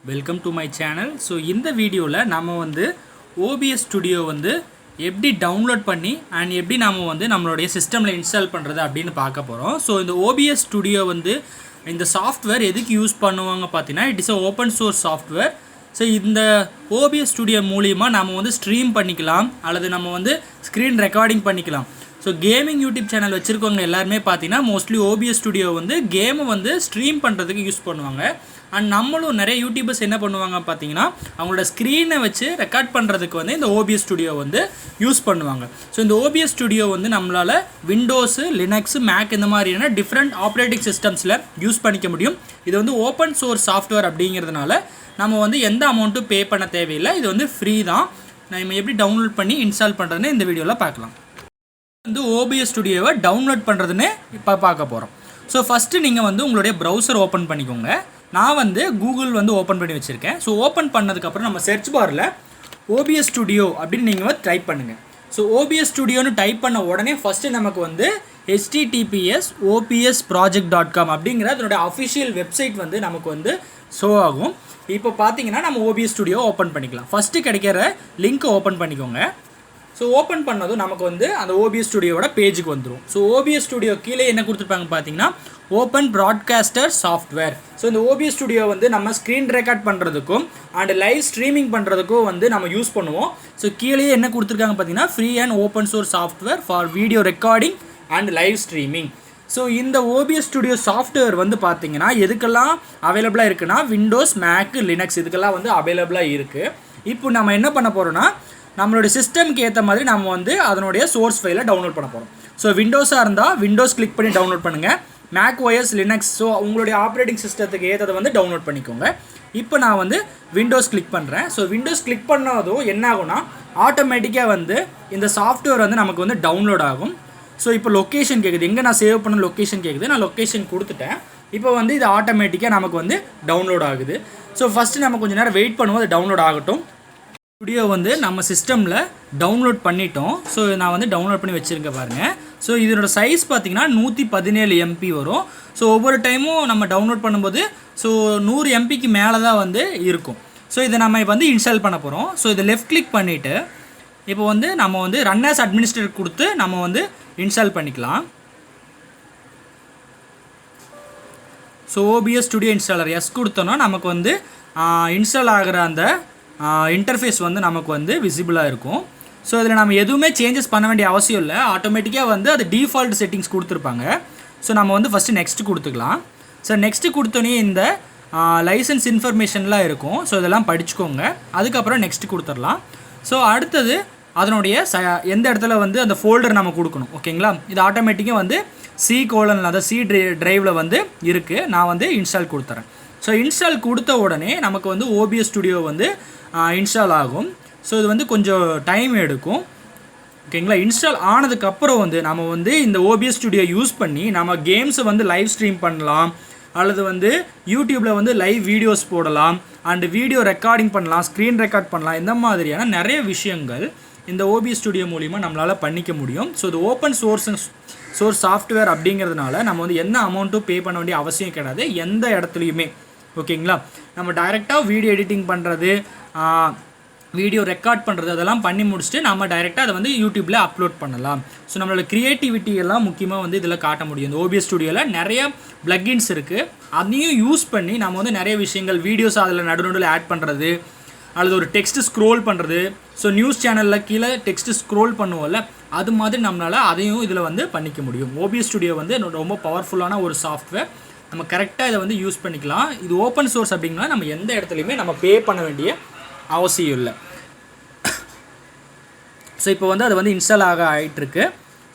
Welcome to my channel. So இந்த வீடியோவில் நம்ம வந்து OBS ஸ்டுடியோ வந்து எப்படி டவுன்லோட் பண்ணி அண்ட் எப்படி நம்ம வந்து நம்மளுடைய சிஸ்டமில் இன்ஸ்டால் பண்ணுறது அப்படின்னு பார்க்க போகிறோம். ஸோ இந்த OBS ஸ்டுடியோ வந்து இந்த சாஃப்ட்வேர் எதுக்கு யூஸ் பண்ணுவாங்க பார்த்தீங்கன்னா, it is a open source software. So இந்த OBS ஸ்டுடியோ மூலிமா நம்ம வந்து ஸ்ட்ரீம் பண்ணிக்கலாம் அல்லது நம்ம வந்து ஸ்க்ரீன் ரெக்கார்டிங் பண்ணிக்கலாம். ஸோ கேமிங் யூடியூப் சேனல் வச்சுருக்கவங்க எல்லாருமே பார்த்தீங்கன்னா மோஸ்ட்லி OBS ஸ்டுடியோ வந்து கேமை வந்து ஸ்ட்ரீம் பண்ணுறதுக்கு யூஸ் பண்ணுவாங்க. அண்ட் நம்மளும் நிறைய யூடியூபர்ஸ் என்ன பண்ணுவாங்க பார்த்தீங்கன்னா, அவங்களோட ஸ்க்ரீனை வச்சு ரெக்கார்ட் பண்ணுறதுக்கு வந்து இந்த OBS ஸ்டுடியோ வந்து யூஸ் பண்ணுவாங்க. ஸோ இந்த OBS ஸ்டுடியோ வந்து நம்மளால் விண்டோஸு, லினக்ஸு, மேக் இந்த மாதிரியான டிஃப்ரெண்ட் ஆப்ரேட்டிங் சிஸ்டம்ஸில் யூஸ் பண்ணிக்க முடியும். இது வந்து ஓப்பன் சோர்ஸ் சாஃப்ட்வேர் அப்படிங்கிறதுனால நம்ம வந்து எந்த அமௌண்ட்டும் பே பண்ண தேவையில்லை. இது வந்து ஃப்ரீ தான். நம்ம எப்படி டவுன்லோட் பண்ணி இன்ஸ்டால் பண்ணுறதுன்னு இந்த வீடியோவில் பார்க்கலாம். வந்து OBS ஸ்டுடியோவை டவுன்லோட் பண்ணுறதுன்னு இப்போ பார்க்க போகிறோம். ஸோ ஃபஸ்ட்டு நீங்கள் வந்து உங்களுடைய ப்ரௌசர் ஓப்பன் பண்ணிக்கோங்க. நான் வந்து கூகுள் வந்து ஓப்பன் பண்ணி வச்சுருக்கேன். ஸோ ஓப்பன் பண்ணதுக்கப்புறம் நம்ம சர்ச் பாரில் OBS ஸ்டுடியோ அப்படின்னு நீங்கள் டைப் பண்ணுங்கள். ஸோ OBS ஸ்டுடியோன்னு டைப் பண்ண உடனே ஃபஸ்ட்டு நமக்கு வந்து https://opsproject.com அப்படிங்கிற அதனுடைய அஃபிஷியல் வெப்சைட் வந்து நமக்கு வந்து ஷோ ஆகும். இப்போ பார்த்தீங்கன்னா நம்ம OBS ஸ்டுடியோ ஓப்பன் பண்ணிக்கலாம். ஃபஸ்ட்டு கிடைக்கிற லிங்க்கை ஓப்பன் பண்ணிக்கோங்க. ஸோ ஓப்பன் பண்ணதும் நமக்கு வந்து அந்த OBS ஸ்டுடியோட பேஜுக்கு வந்துடும். ஸோ OBS ஸ்டுடியோ கீழே என்ன கொடுத்துருப்பாங்க பார்த்தீங்கன்னா, ஓப்பன் ப்ராட்காஸ்டர் சாஃப்ட்வேர். ஸோ இந்த OBS ஸ்டுடியோ வந்து நம்ம ஸ்க்ரீன் ரெக்கார்ட் பண்ணுறதுக்கும் அண்ட் லைவ் ஸ்ட்ரீமிங் பண்ணுறதுக்கும் வந்து நம்ம யூஸ் பண்ணுவோம். ஸோ கீழே என்ன கொடுத்துருக்காங்க பார்த்தீங்கன்னா, free and open source software for video recording and live streaming. So இந்த OBS ஸ்டுடியோ சாஃப்ட்வேர் வந்து பார்த்தீங்கன்னா எதுக்கெல்லாம் அவைலபிளாக இருக்குன்னா, விண்டோஸ், மேக், லினக்ஸ் இதுக்கெல்லாம் வந்து அவைலபிளாக இருக்குது. இப்போ நம்ம என்ன பண்ண போகிறோன்னா, நம்மளுடைய சிஸ்டம்க்கு ஏற்ற மாதிரி நம்ம வந்து அதனுடைய சோர்ஸ் ஃபைலை டவுன்லோட் பண்ண போகிறோம். ஸோ விண்டோஸாக இருந்தால் விண்டோஸ் கிளிக் பண்ணி டவுன்லோட் பண்ணுங்கள். மேக் OS, லினக்ஸ், ஸோ உங்களுடைய ஆப்ரேட்டிங் சிஸ்டத்துக்கு ஏற்றதை வந்து டவுன்லோட் பண்ணிக்கோங்க. இப்போ நான் வந்து விண்டோஸ் கிளிக் பண்ணுறேன். ஸோ விண்டோஸ் கிளிக் பண்ணதும் என்ன ஆகும்னா, ஆட்டோமேட்டிக்காக வந்து இந்த சாஃப்ட்வேர் வந்து நமக்கு வந்து டவுன்லோட் ஆகும். ஸோ இப்போ லொக்கேஷன் கேட்குது, எங்கே நான் சேவ் பண்ண லொக்கேஷன் கேட்குது. நான் லொக்கேஷன் கொடுத்துட்டேன். இப்போ வந்து இது ஆட்டோமேட்டிக்காக நமக்கு வந்து டவுன்லோட் ஆகுது. ஸோ ஃபஸ்ட்டு நம்ம கொஞ்சம் நேரம் வெயிட் பண்ணுவோம், அது டவுன்லோட் ஆகட்டும். ஸ்டுடியோ வந்து நம்ம சிஸ்டமில் டவுன்லோட் பண்ணிட்டோம். ஸோ நான் வந்து டவுன்லோட் பண்ணி வச்சுருக்கேன் பாருங்கள். ஸோ இதனோட சைஸ் பார்த்திங்கன்னா 117 MB வரும். ஸோ ஒவ்வொரு டைமும் நம்ம டவுன்லோட் பண்ணும்போது ஸோ 100 MBக்கு மேலே தான் வந்து இருக்கும். ஸோ இதை நம்ம இப்போ வந்து இன்ஸ்டால் பண்ண போகிறோம். ஸோ இதை லெஃப்ட் கிளிக் பண்ணிவிட்டு இப்போ வந்து நம்ம வந்து ரன் ஆஸ் அட்மினிஸ்ட்ரேட்டர் கொடுத்து நம்ம வந்து இன்ஸ்டால் பண்ணிக்கலாம். ஸோ OBS ஸ்டுடியோ இன்ஸ்டாலர் எஸ் கொடுத்தோன்னா நமக்கு வந்து இன்ஸ்டால் ஆகிற அந்த இன்டர்ஃபேஸ் வந்து நமக்கு வந்து விசிபிளாக இருக்கும். ஸோ இதில் நம்ம எதுவுமே சேஞ்சஸ் பண்ண வேண்டிய அவசியம் இல்லை. ஆட்டோமேட்டிக்காக வந்து அது டிஃபால்ட் செட்டிங்ஸ் கொடுத்துருப்பாங்க. ஸோ நம்ம வந்து ஃபஸ்ட்டு நெக்ஸ்ட் கொடுத்துக்கலாம். ஸோ நெக்ஸ்ட்டு கொடுத்தோன்னே இந்த லைசன்ஸ் இன்ஃபர்மேஷன்லாம் இருக்கும். ஸோ இதெல்லாம் படிச்சுக்கோங்க. அதுக்கப்புறம் நெக்ஸ்ட்டு கொடுத்துடலாம். ஸோ அடுத்தது அதனுடைய எந்த இடத்துல வந்து அந்த ஃபோல்டர் நம்ம கொடுக்கணும், ஓகேங்களா. இது ஆட்டோமேட்டிக்காக வந்து C:, அதாவது C டிரைவில் வந்து இருக்குது. நான் வந்து இன்ஸ்டால் கொடுத்துறேன். ஸோ இன்ஸ்டால் கொடுத்த உடனே நமக்கு வந்து OBS ஸ்டுடியோ வந்து இன்ஸ்டால் ஆகும். ஸோ இது வந்து கொஞ்சம் டைம் எடுக்கும், ஓகேங்களா. இன்ஸ்டால் ஆனதுக்கப்புறம் வந்து நம்ம வந்து இந்த OBS ஸ்டுடியோ யூஸ் பண்ணி நம்ம கேம்ஸை வந்து லைவ் ஸ்ட்ரீம் பண்ணலாம் அல்லது வந்து யூடியூப்பில் வந்து லைவ் வீடியோஸ் போடலாம் அண்டு வீடியோ ரெக்கார்டிங் பண்ணலாம், ஸ்க்ரீன் ரெக்கார்ட் பண்ணலாம். இந்த மாதிரியான நிறைய விஷயங்கள் இந்த OBS ஸ்டுடியோ மூலிமா நம்மளால் பண்ணிக்க முடியும். ஸோ இது ஓப்பன் சோர்ஸ் சாஃப்ட்வேர் அப்படிங்கிறதுனால நம்ம வந்து எந்த அமௌண்ட்டும் பே பண்ண வேண்டிய அவசியம் கிடையாது எந்த இடத்துலையுமே, ஓகேங்களா. நம்ம டைரெக்டாக வீடியோ எடிட்டிங் பண்ணுறது, வீடியோ ரெக்கார்ட் பண்ணுறது அதெல்லாம் பண்ணி முடிச்சுட்டு நம்ம டைரெக்டாக அதை வந்து யூடியூப்பில் அப்லோட் பண்ணலாம். ஸோ நம்மளோட க்ரியேட்டிவிட்டி எல்லாம் முக்கியமாக வந்து இதில் காட்ட முடியும். இந்த OBS ஸ்டுடியோவில் நிறைய ப்ளக்கின்ஸ் இருக்குது. அதையும் யூஸ் பண்ணி நம்ம வந்து நிறைய விஷயங்கள் வீடியோஸ் அதில் நடுநடுவில் ஆட் பண்ணுறது அல்லது ஒரு டெக்ஸ்ட்டு ஸ்க்ரோல் பண்ணுறது. ஸோ நியூஸ் சேனலில் கீழே டெக்ஸ்ட்டு ஸ்க்ரோல் பண்ணுவோம்ல, அது மாதிரி நம்மளால் அதையும் இதில் வந்து பண்ணிக்க முடியும். OBS ஸ்டுடியோ வந்து ரொம்ப பவர்ஃபுல்லான ஒரு சாஃப்ட்வேர். நம்ம கரெக்டாக இதை வந்து யூஸ் பண்ணிக்கலாம். இது ஓப்பன் சோர்ஸ் அப்படின்னா நம்ம எந்த இடத்துலையுமே நம்ம பே பண்ண வேண்டிய அவசியம் இல்லை. ஸோ இப்போ வந்து அது வந்து இன்ஸ்டால் ஆகிட்டுருக்கு.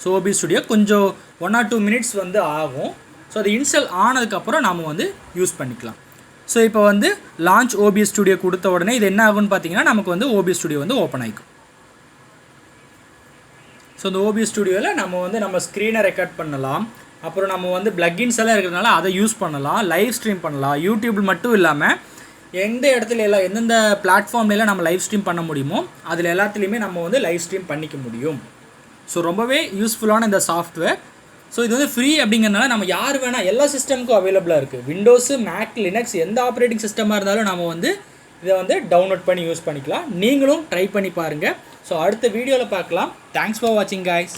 ஸோ OBS ஸ்டுடியோ கொஞ்சம் 1 or 2 minutes வந்து ஆகும். ஸோ அது இன்ஸ்டால் ஆனதுக்கப்புறம் நாம் வந்து யூஸ் பண்ணிக்கலாம். ஸோ இப்போ வந்து லான்ச் OBS ஸ்டுடியோ கொடுத்த உடனே இது என்ன ஆகும்னு பார்த்தீங்கன்னா, நமக்கு வந்து OBS ஸ்டுடியோ வந்து ஓப்பன் ஆகிக்கும். ஸோ இந்த OBS ஸ்டுடியோவில் நம்ம வந்து நம்ம ஸ்க்ரீனை ரெக்கார்ட் பண்ணலாம். அப்புறம் நம்ம வந்து ப்ளக்கின்ஸ் எல்லாம் இருக்கிறதுனால அதை யூஸ் பண்ணலாம், லைவ் ஸ்ட்ரீம் பண்ணலாம். யூடியூப்பில் மட்டும் இல்லாமல் எந்த இடத்துல எல்லாம் எந்தெந்த பிளாட்ஃபார்ம்லாம் நம்ம லைவ் ஸ்ட்ரீம் பண்ண முடியுமோ அதில் எல்லாத்துலேயுமே நம்ம வந்து லைவ் ஸ்ட்ரீம் பண்ணிக்க முடியும். ஸோ ரொம்பவே யூஸ்ஃபுல்லான இந்த சாஃப்ட்வேர். ஸோ இது வந்து ஃப்ரீ அப்படிங்கிறனால நம்ம யார் வேணால் எல்லா சிஸ்டமுக்கும் அவைலபிளாக இருக்குது. விண்டோஸு, மேக், லினக்ஸ் எந்த ஆப்ரேட்டிங் சிஸ்டமாக இருந்தாலும் நம்ம வந்து இதை வந்து டவுன்லோட் பண்ணி யூஸ் பண்ணிக்கலாம். நீங்களும் ட்ரை பண்ணி பாருங்கள். ஸோ அடுத்த வீடியோவில் பார்க்கலாம். தேங்க்ஸ் ஃபார் வாட்சிங் கைஸ்.